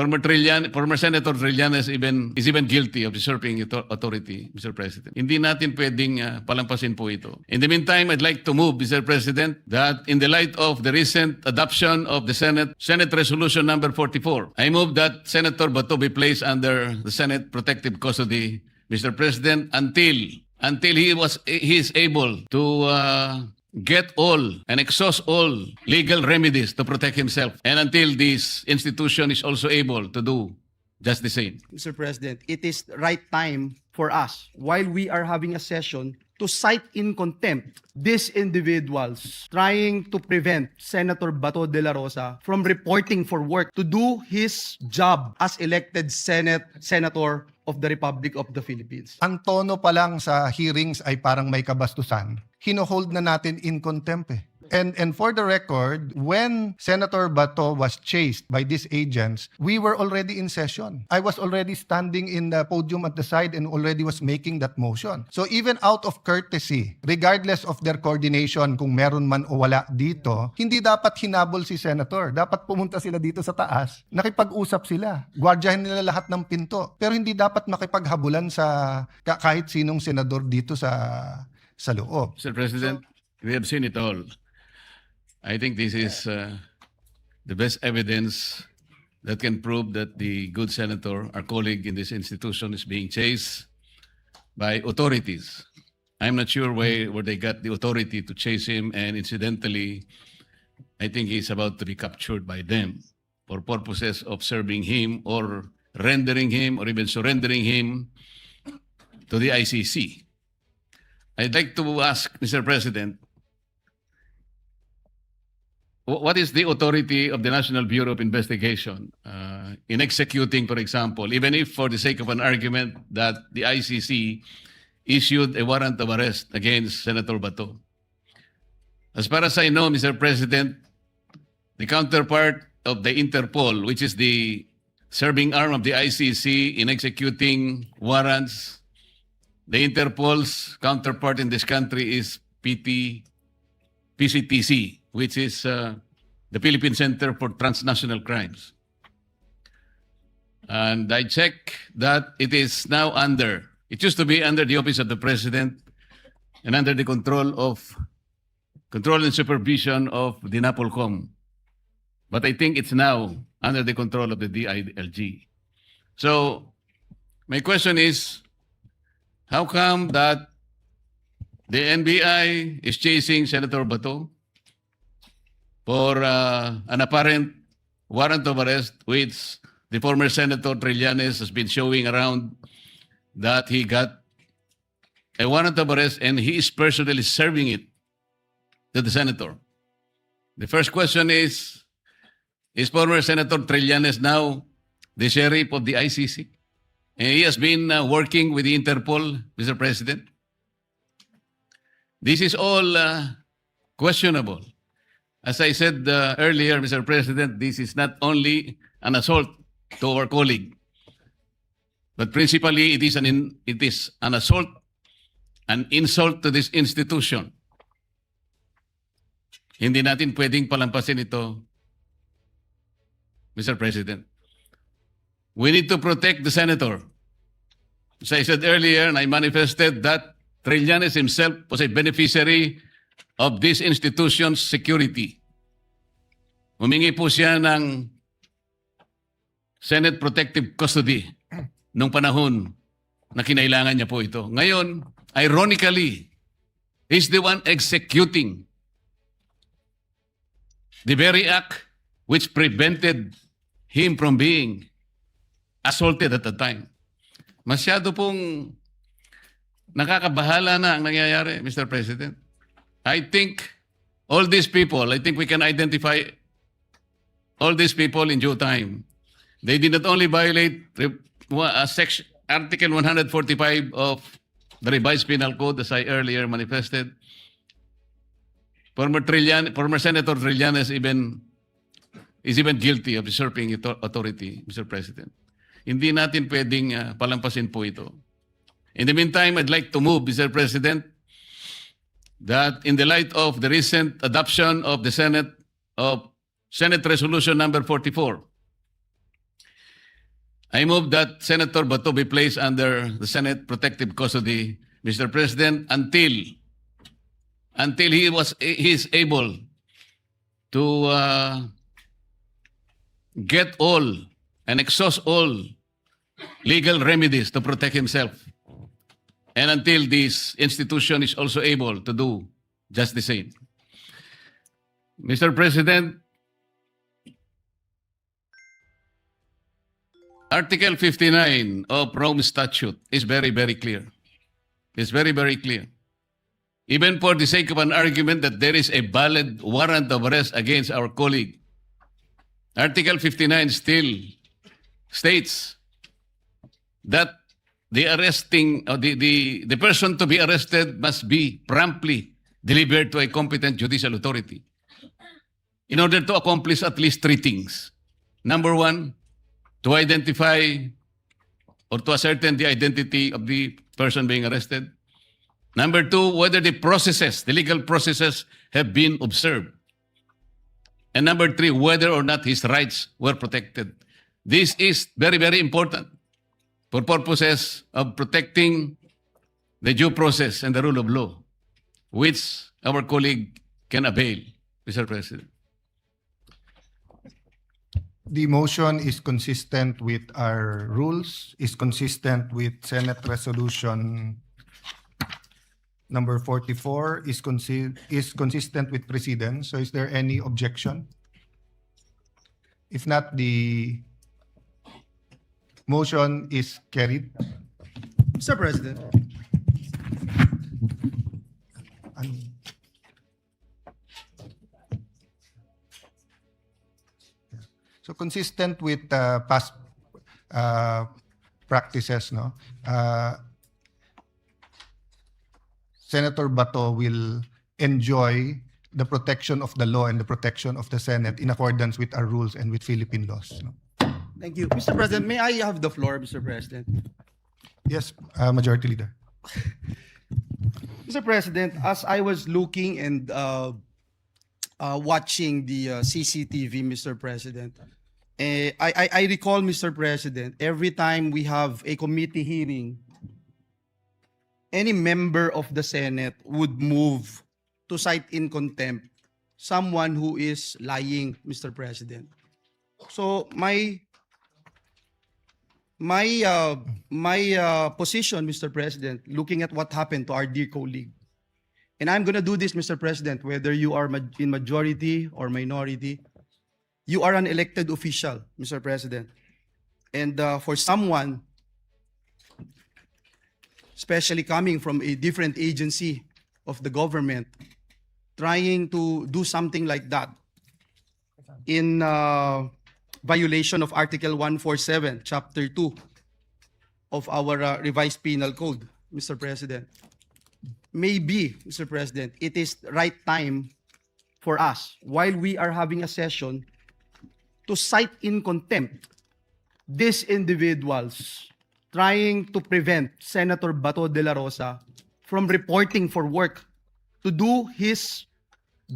Former Senator Trillanes is even guilty of usurping authority, Mr. President. Hindi natin pwedeng palampasin po ito. In the meantime, I'd like to move, Mr. President, that in the light of the recent adoption of the Senate Resolution number 44, I move that Senator Bato be placed under the Senate protective custody, Mr. President, until he is able to get all and exhaust all legal remedies to protect himself, and until this institution is also able to do just the same. Mr. President, it is the right time for us, while we are having a session, to cite in contempt these individuals trying to prevent Senator Bato de la Rosa from reporting for work to do his job as elected Senator of the Republic of the Philippines. Ang tono pa lang sa hearings ay parang may kabastusan. Hino-hold na natin in contempt eh. And for the record, when Senator Bato was chased by these agents, we were already in session. I was already standing in the podium at the side and already was making that motion. So even out of courtesy, regardless of their coordination, kung meron man o wala dito, hindi dapat hinabol si Senator. Dapat pumunta sila dito sa taas. Nakipag-usap sila. Gwardiyahin nila lahat ng pinto. Pero hindi dapat makipaghabulan sa kahit sinong senador dito sa loob. Mr. President, we have seen it all. I think this is the best evidence that can prove that the good senator, our colleague in this institution, is being chased by authorities. I'm not sure where they got the authority to chase him, and incidentally, I think he's about to be captured by them for purposes of serving him or rendering him or even surrendering him to the ICC. I'd like to ask, Mr. President, what is the authority of the National Bureau of Investigation in executing, for example, even if for the sake of an argument that the ICC issued a warrant of arrest against Senator Bato? As far as I know, Mr. President, the counterpart of the Interpol, which is the serving arm of the ICC in executing warrants, the Interpol's counterpart in this country is PCTC, which is the Philippine Center for Transnational Crimes. And I check that it is now it used to be under the Office of the President and under the control and supervision of the NAPOLCOM. But I think it's now under the control of the DILG. So my question is, how come that the NBI is chasing Senator Bato for an apparent warrant of arrest, which the former Senator Trillanes has been showing around that he got a warrant of arrest and he is personally serving it to the senator? The first question is former Senator Trillanes now the sheriff of the ICC? And he has been working with the Interpol, Mr. President. This is all questionable. As I said earlier, Mr. President, this is not only an assault to our colleague, but principally it is an assault, an insult to this institution. Hindi natin pwedeng palampasin ito, Mr. President. We need to protect the senator. As I said earlier, and I manifested that Trillanes himself was a beneficiary of this institution's security. Humingi po siya ng Senate Protective Custody nung panahon na kinailangan niya po ito. Ngayon, ironically, he's the one executing the very act which prevented him from being assaulted at the time. Masyado pong nakakabahala na ang nangyayari, Mr. President. I think all these people, we can identify all these people in due time. They did not only violate Article 145 of the revised penal code, as I earlier manifested. Former Senator Trillanes is even guilty of usurping authority, Mr. President. Hindi natin pwedeng palampasin po ito. In the meantime, I'd like to move, Mr. President, that in the light of the recent adoption of the Senate Resolution number 44, I move that Senator Bato be placed under the Senate protective custody, Mr. President, until he is able to get all and exhaust all legal remedies to protect himself, and until this institution is also able to do just the same. Mr. President, Article 59 of Rome Statute is very, very clear. It's very, very clear. Even for the sake of an argument that there is a valid warrant of arrest against our colleague, Article 59 still states that the arresting or the person to be arrested must be promptly delivered to a competent judicial authority in order to accomplish at least three things. Number one, to identify or to ascertain the identity of the person being arrested. Number two, whether the processes, the legal processes have been observed. And number three, whether or not his rights were protected. This is very, very important for purposes of protecting the due process and the rule of law, which our colleague can avail, Mr. President. The motion is consistent with our rules, is consistent with Senate Resolution number 44, is consistent with precedence. So is there any objection? If not, the motion is carried. Mr. President, So consistent with past practices, no? Senator Bato will enjoy the protection of the law and the protection of the Senate in accordance with our rules and with Philippine laws. No? thank you. Mr. President, may I have the floor, Mr. President? Yes, Majority Leader. Mr. President, as I was looking and watching the CCTV, Mr. President, I recall, Mr. President, every time we have a committee hearing, any member of the Senate would move to cite in contempt someone who is lying, Mr. President. So my position, Mr. President, looking at what happened to our dear colleague, and I'm going to do this, Mr. President, whether you are in majority or minority, you are an elected official, Mr. President. And for someone, especially coming from a different agency of the government, trying to do something like that in violation of Article 147, Chapter 2 of our revised penal code, Mr. President. Maybe, Mr. President, it is the right time for us, while we are having a session, to cite in contempt these individuals trying to prevent Senator Bato de la Rosa from reporting for work to do his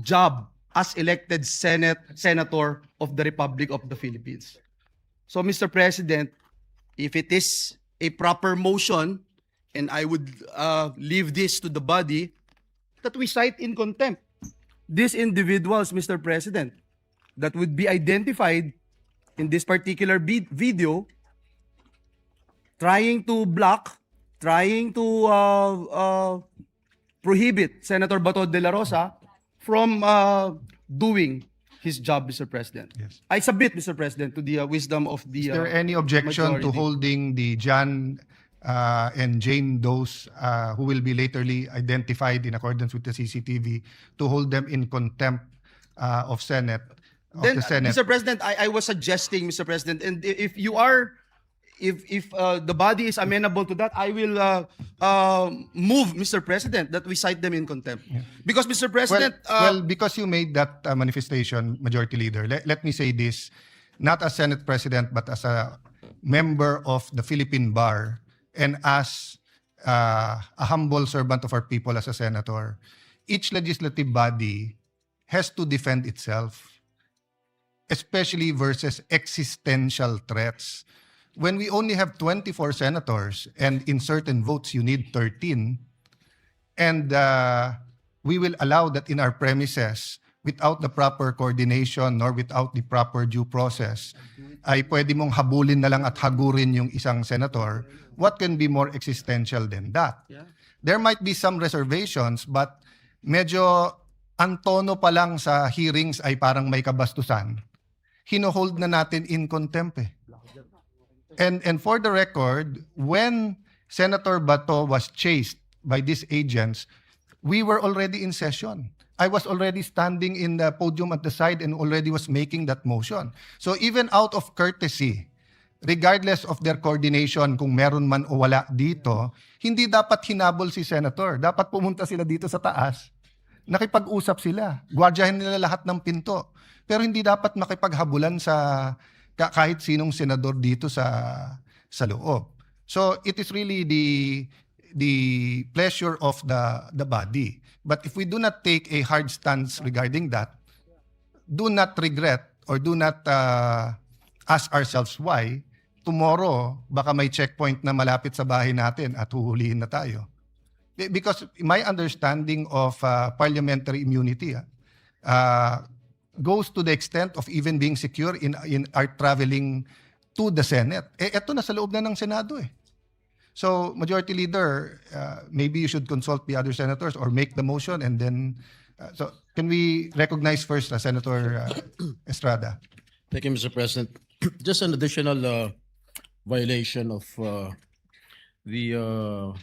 job as elected senator of the Republic of the Philippines. So, Mr. President, if it is a proper motion, and I would leave this to the body, that we cite in contempt these individuals, Mr. President, that would be identified in this particular video, trying to block, trying to prohibit Senator Bato de la Rosa from doing his job, Mr. President. Yes. I submit, Mr. President, to the wisdom of the Is there any objection majority. to holding the John and Jane Does, who will be laterly identified in accordance with the CCTV, to hold them in contempt of Senate? Then, the Senate? Mr. President, I was suggesting, Mr. President, and if you are, if the body is amenable to that, I will move, Mr. President, that we cite them in contempt. Because, Mr. President, Well, because you made that manifestation, Majority Leader, let me say this, not as Senate President, but as a member of the Philippine Bar and as a humble servant of our people as a senator, each legislative body has to defend itself, especially versus existential threats. when we only have 24 senators and in certain votes you need 13, and we will allow that in our premises without the proper coordination nor without the proper due process, ay pwede mong habulin na lang at hagurin yung isang senator, what can be more existential than that? There might be some reservations, but medyo ang tono pa lang sa hearings ay parang may kabastusan. Hinohold na natin in contempt eh. And for the record, when Senator Bato was chased by these agents, we were already in session. I was already standing in the podium at the side and already was making that motion. So even out of courtesy, regardless of their coordination, kung meron man o wala dito, hindi dapat hinabol si Senator. Dapat pumunta sila dito sa taas. Nakipag-usap sila. Gwardiyahin nila lahat ng pinto. Pero hindi dapat makipaghabulan sa kahit sinong senador dito sa loob. So it is really the pleasure of the body. But if we do not take a hard stance regarding that, do not regret or do not ask ourselves why, tomorrow baka may checkpoint na malapit sa bahay natin at huhulihin na tayo. Because my understanding of parliamentary immunity goes to the extent of even being secure in our traveling to the Senate. Eto na sa loob na ng Senado eh. So, Majority Leader, maybe you should consult the other senators or make the motion and then, so can we recognize first Senator Estrada? Thank you, Mr. President. Just an additional violation of the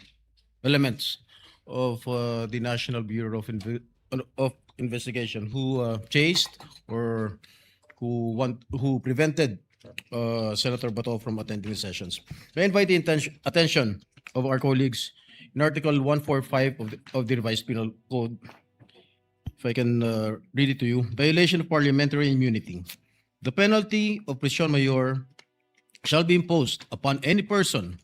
elements of the National Bureau of Investigation who chased or who prevented Senator Bato from attending the sessions. May I invite the attention of our colleagues in Article 145 of the Revised Penal Code. If I can read it to you. Violation of parliamentary immunity. The penalty of prison mayor shall be imposed upon any person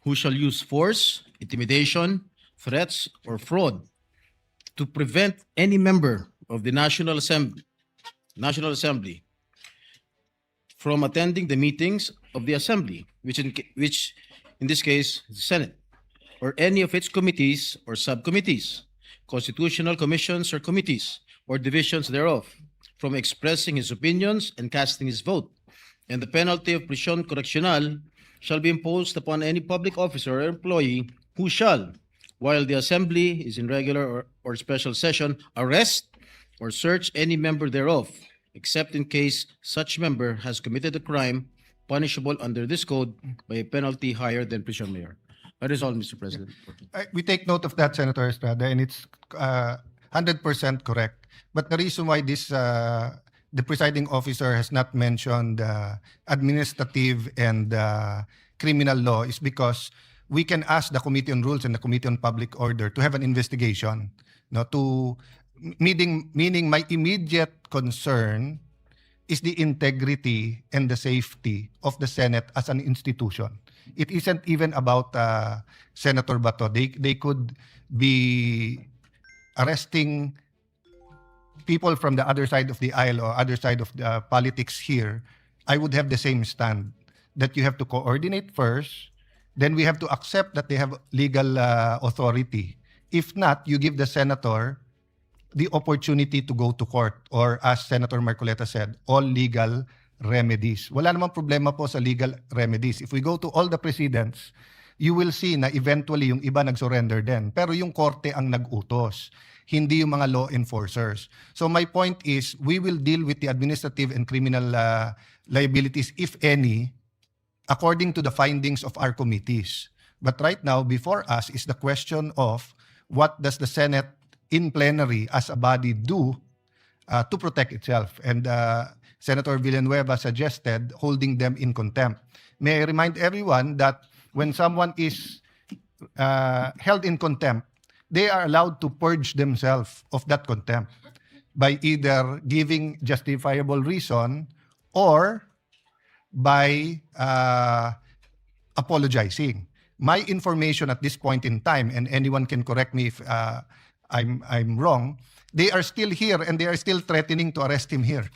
who shall use force, intimidation, threats, or fraud to prevent any member of the National Assembly from attending the meetings of the Assembly, which in this case is the Senate, or any of its committees or subcommittees, constitutional commissions or committees, or divisions thereof, from expressing his opinions and casting his vote. And the penalty of prisión correccional shall be imposed upon any public officer or employee who shall, while the Assembly is in regular or special session, arrest or search any member thereof, except in case such member has committed a crime punishable under this code by a penalty higher than prison mayor. That is all, Mr. President. We take note of that, Senator Estrada, and it's 100% correct. But the reason why the presiding officer has not mentioned administrative and criminal law is because we can ask the Committee on Rules and the Committee on Public Order to have an investigation, meaning my immediate concern is the integrity and the safety of the Senate as an institution. It isn't even about Senator Bato. They could be arresting people from the other side of the aisle or other side of the politics here. I would have the same stand that you have to coordinate first, then we have to accept that they have legal authority. If not, you give the senator the opportunity to go to court or, as Senator Marcoleta said, all legal remedies. Wala namang problema po sa legal remedies. If we go to all the precedents, you will see na eventually yung iba nag-surrender din. Pero yung korte ang nag-utos, hindi yung mga law enforcers. So my point is, we will deal with the administrative and criminal liabilities, if any, according to the findings of our committees. But right now, before us is the question of what does the Senate in plenary as a body do to protect itself. And Senator Villanueva suggested holding them in contempt. May I remind everyone that when someone is held in contempt, they are allowed to purge themselves of that contempt by either giving justifiable reason or by apologizing. My information at this point in time, and anyone can correct me if I'm wrong, they are still here and they are still threatening to arrest him here.